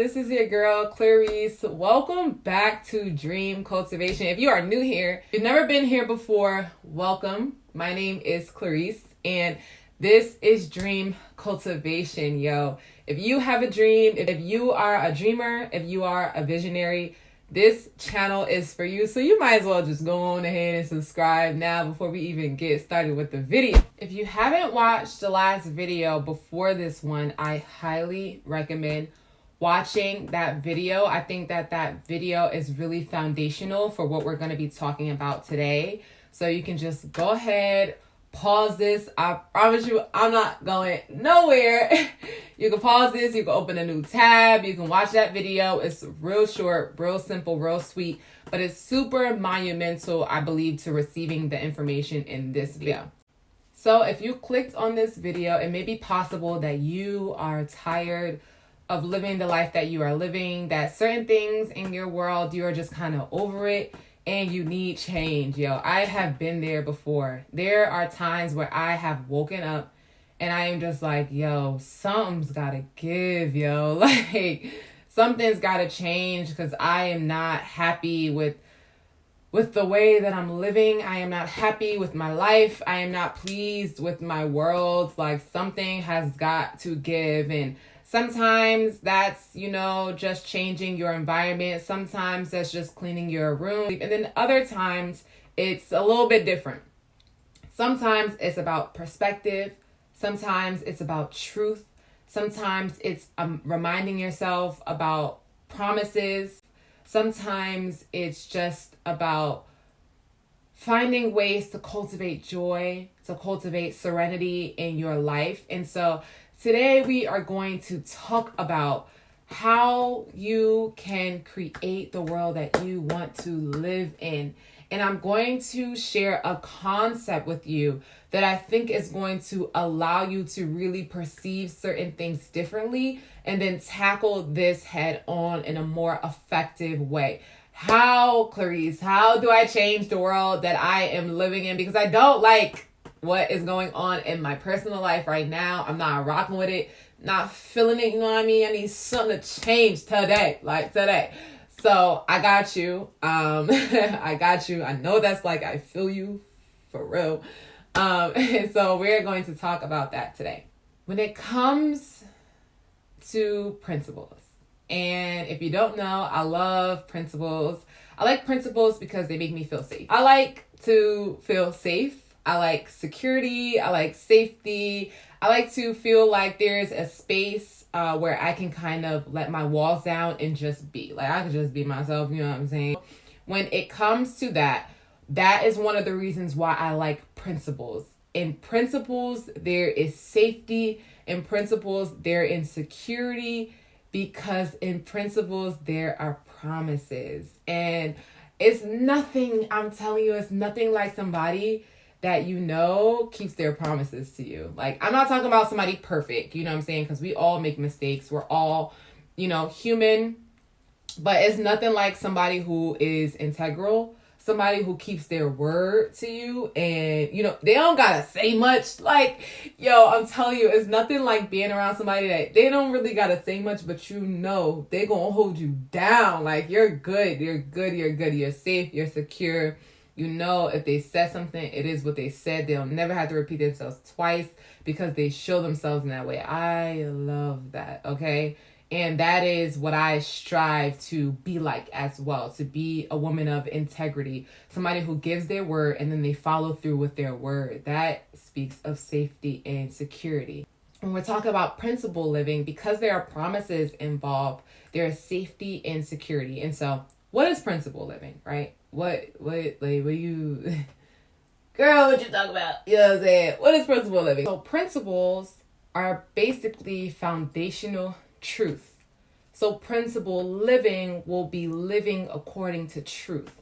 this is your girl, Clarise. Welcome back to Dream Cultivation. If you are new here, if you've never been here before, welcome. My name is Clarise, and this is Dream Cultivation, yo. If you have a dream, if you are a dreamer, if you are a visionary, this channel is for you. So you might as well just go on ahead and subscribe now before we even get started with the video. If you haven't watched the last video before this one, I highly recommend watching that video. I think that video is really foundational for what we're going to be talking about today. So you can just go ahead, pause this. I promise you, I'm not going nowhere. You can pause this, you can open a new tab, you can watch that video. It's real short, real simple, real sweet, but it's super monumental, I believe, to receiving the information in this video. So if you clicked on this video, it may be possible that you are tired of living the life that you are living, that certain things in your world, you are just kind of over it and you need change, yo. I have been there before. There are times where I have woken up and I am just like, yo, something's gotta give, yo. Like, something's gotta change because I am not happy with the way that I'm living. I am not happy with my life. I am not pleased with my world. Like, something has got to give. And sometimes that's, just changing your environment. Sometimes that's just cleaning your room. And then other times it's a little bit different. Sometimes it's about perspective. Sometimes it's about truth. Sometimes it's reminding yourself about promises. Sometimes it's just about finding ways to cultivate joy, to cultivate serenity in your life. And so today we are going to talk about how you can create the world that you want to live in. And I'm going to share a concept with you that I think is going to allow you to really perceive certain things differently and then tackle this head on in a more effective way. Clarice, how do I change the world that I am living in? Because I don't like what is going on in my personal life right now. I'm not rocking with it, not feeling it, you know what I mean? I need something to change today, like today. So I got you. I got you. I know that's like, I feel you for real. And so we're going to talk about that today. When it comes to principles, and if you don't know, I love principles. I like principles because they make me feel safe. I like to feel safe. I like security. I like safety. I like to feel like there's a space where I can kind of let my walls down and just be. Like, I can just be myself, you know what I'm saying? When it comes to that, that is one of the reasons why I like principles. In principles, there is safety. In principles, there is security. Because in principles, there are promises. And it's nothing, I'm telling you, it's nothing like somebody that keeps their promises to you. Like, I'm not talking about somebody perfect, you know what I'm saying? Because we all make mistakes. We're all, human. But it's nothing like somebody who is integral, somebody who keeps their word to you. And, they don't got to say much. Like, yo, I'm telling you, it's nothing like being around somebody that they don't really got to say much, but they're going to hold you down. Like, you're good. You're good. You're good. You're safe. You're secure. If they said something, it is what they said. They'll never have to repeat themselves twice because they show themselves in that way. I love that, okay? And that is what I strive to be like as well, to be a woman of integrity, somebody who gives their word and then they follow through with their word. That speaks of safety and security. When we're talking about principle living, because there are promises involved, there is safety and security. And so what is principle living, right? What you, girl, what you talking about? You know what I'm saying? What is principle living? So principles are basically foundational truth. So principle living will be living according to truth.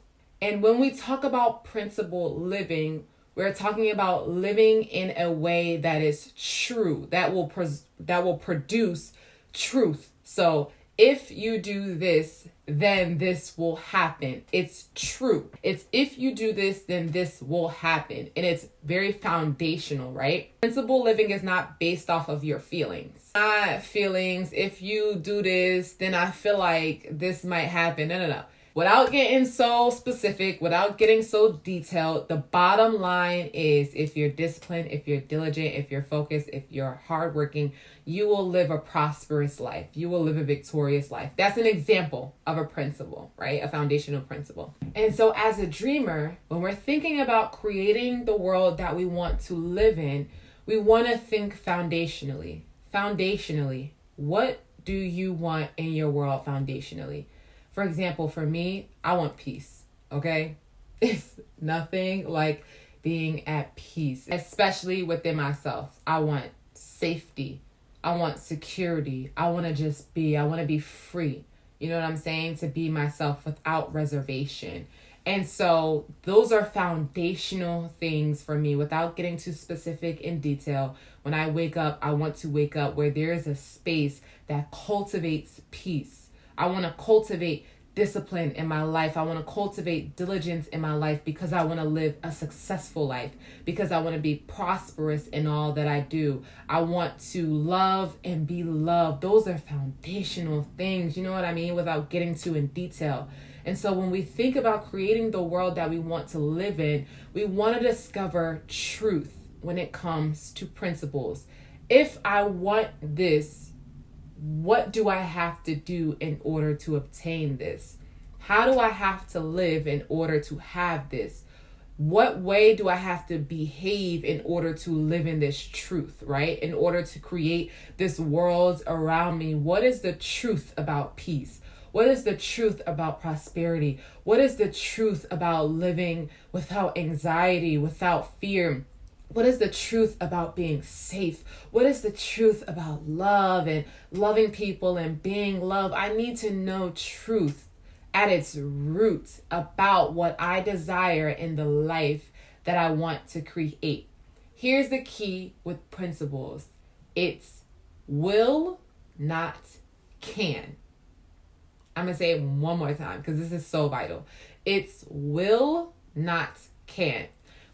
And when we talk about principle living, we're talking about living in a way that is true, that will produce truth. So if you do this, then this will happen. It's true. It's if you do this, then this will happen. And it's very foundational, right? Principle living is not based off of your feelings. Not feelings, if you do this, then I feel like this might happen. No. Without getting so specific, without getting so detailed, the bottom line is if you're disciplined, if you're diligent, if you're focused, if you're hardworking, you will live a prosperous life. You will live a victorious life. That's an example of a principle, right? A foundational principle. And so as a dreamer, when we're thinking about creating the world that we want to live in, we want to think foundationally. Foundationally, what do you want in your world foundationally? For example, for me, I want peace, okay? It's nothing like being at peace, especially within myself. I want safety. I want security. I want to be free. You know what I'm saying? To be myself without reservation. And so those are foundational things for me without getting too specific in detail. When I wake up, I want to wake up where there is a space that cultivates peace. I want to cultivate discipline in my life. I want to cultivate diligence in my life because I want to live a successful life, because I want to be prosperous in all that I do. I want to love and be loved. Those are foundational things, you know what I mean, without getting too in detail. And so when we think about creating the world that we want to live in, we want to discover truth when it comes to principles. If I want this, what do I have to do in order to obtain this? How do I have to live in order to have this? What way do I have to behave in order to live in this truth, right? In order to create this world around me. What is the truth about peace? What is the truth about prosperity? What is the truth about living without anxiety, without fear? What is the truth about being safe? What is the truth about love and loving people and being loved? I need to know truth at its root about what I desire in the life that I want to create. Here's the key with principles. It's will, not can. I'm going to say it one more time because this is so vital. It's will, not can.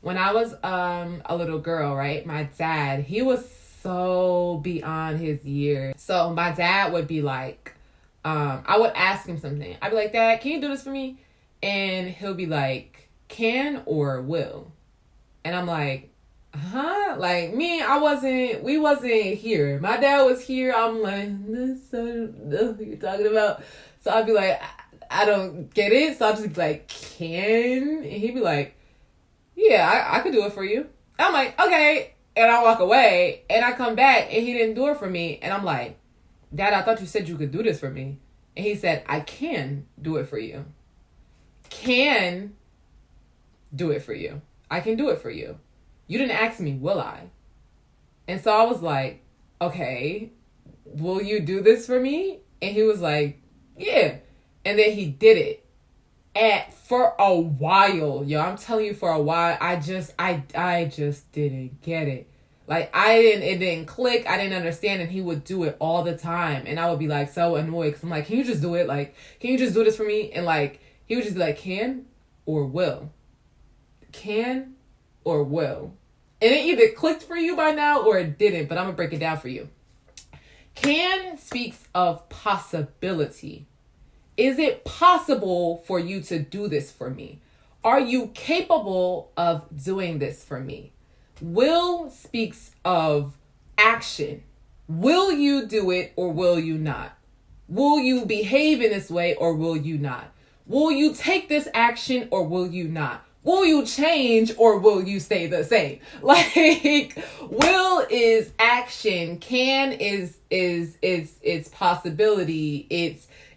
When I was a little girl, right, my dad, he was so beyond his years. So my dad would be like, I would ask him something. I'd be like, Dad, can you do this for me? And he'll be like, can or will? And I'm like, huh? Like me, we wasn't here. My dad was here. I'm like, this you're talking about. So I'd be like, I don't get it. So I'll just be like, can? And he'd be like, yeah, I could do it for you. I'm like, okay. And I walk away and I come back and he didn't do it for me. And I'm like, Dad, I thought you said you could do this for me. And he said, I can do it for you. Can do it for you. I can do it for you. You didn't ask me, will I? And so I was like, okay, will you do this for me? And he was like, yeah. And then he did it. And for a while, yo, I'm telling you, for a while, I just didn't get it. Like, it didn't click. I didn't understand. And he would do it all the time. And I would be like so annoyed because I'm like, can you just do it? Like, can you just do this for me? And like, he would just be like, can or will? Can or will? And it either clicked for you by now or it didn't, but I'm going to break it down for you. Can speaks of possibility. Is it possible for you to do this for me? Are you capable of doing this for me? Will speaks of action. Will you do it or will you not? Will you behave in this way or will you not? Will you take this action or will you not? Will you change or will you stay the same? Like, will is action. Can is possibility.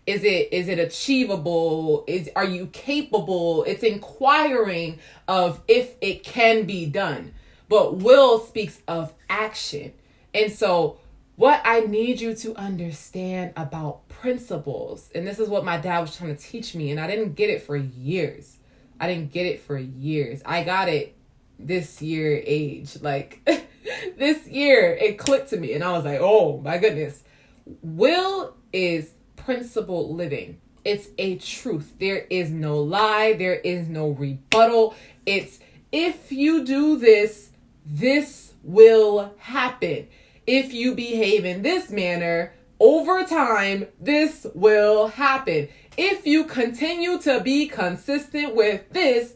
Is it achievable? Are you capable? It's inquiring of if it can be done. But will speaks of action. And so what I need you to understand about principles, and this is what my dad was trying to teach me, and I didn't get it for years. I got it this year age. Like, this year it clicked to me, and I was like, oh my goodness. Will is principle living. It's a truth. There is no lie. There is no rebuttal. It's, if you do this, this will happen. If you behave in this manner, over time, this will happen. If you continue to be consistent with this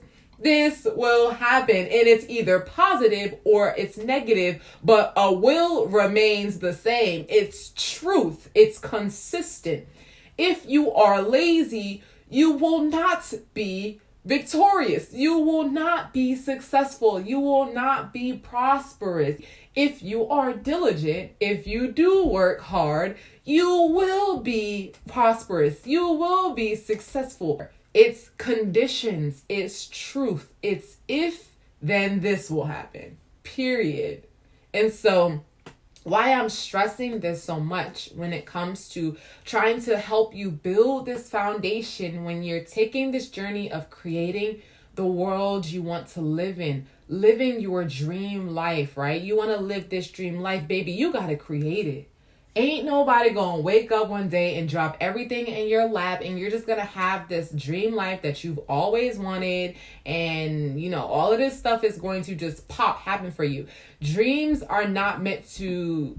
will happen. And it's either positive or it's negative, but a will remains the same. It's truth. It's consistent. If you are lazy, you will not be victorious. You will not be successful. You will not be prosperous. If you are diligent, if you do work hard, you will be prosperous. You will be successful. It's conditions. It's truth. It's if, then this will happen. Period. And so why I'm stressing this so much when it comes to trying to help you build this foundation when you're taking this journey of creating the world you want to live in, living your dream life, right? You want to live this dream life, baby, you got to create it. Ain't nobody gonna wake up one day and drop everything in your lap and you're just gonna have this dream life that you've always wanted, and you know all of this stuff is going to just happen for you. Dreams are not meant to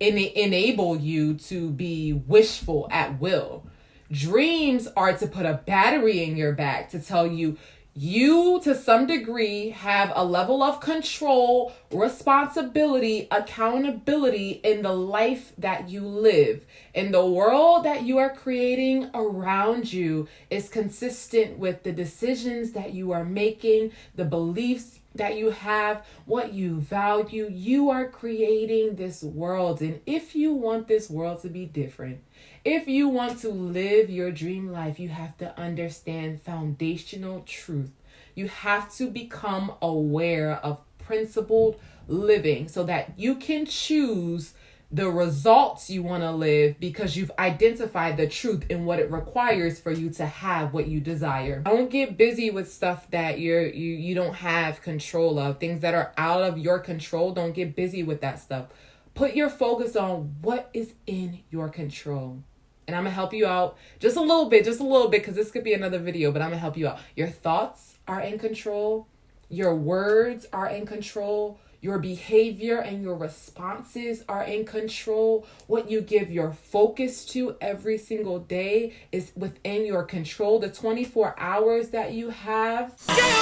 enable you to be wishful at will. Dreams are to put a battery in your back to tell you, you, to some degree, have a level of control, responsibility, accountability in the life that you live. And the world that you are creating around you is consistent with the decisions that you are making, the beliefs that you have, what you value. You are creating this world. And if you want this world to be different, if you want to live your dream life, you have to understand foundational truth. You have to become aware of principled living so that you can choose the results you want to live because you've identified the truth in what it requires for you to have what you desire. Don't get busy with stuff that you don't have control of. Things that are out of your control, don't get busy with that stuff. Put your focus on what is in your control. And I'm going to help you out just a little bit, because this could be another video, but I'm going to help you out. Your thoughts are in control. Your words are in control. Your behavior and your responses are in control. What you give your focus to every single day is within your control. The 24 hours that you have. Yeah,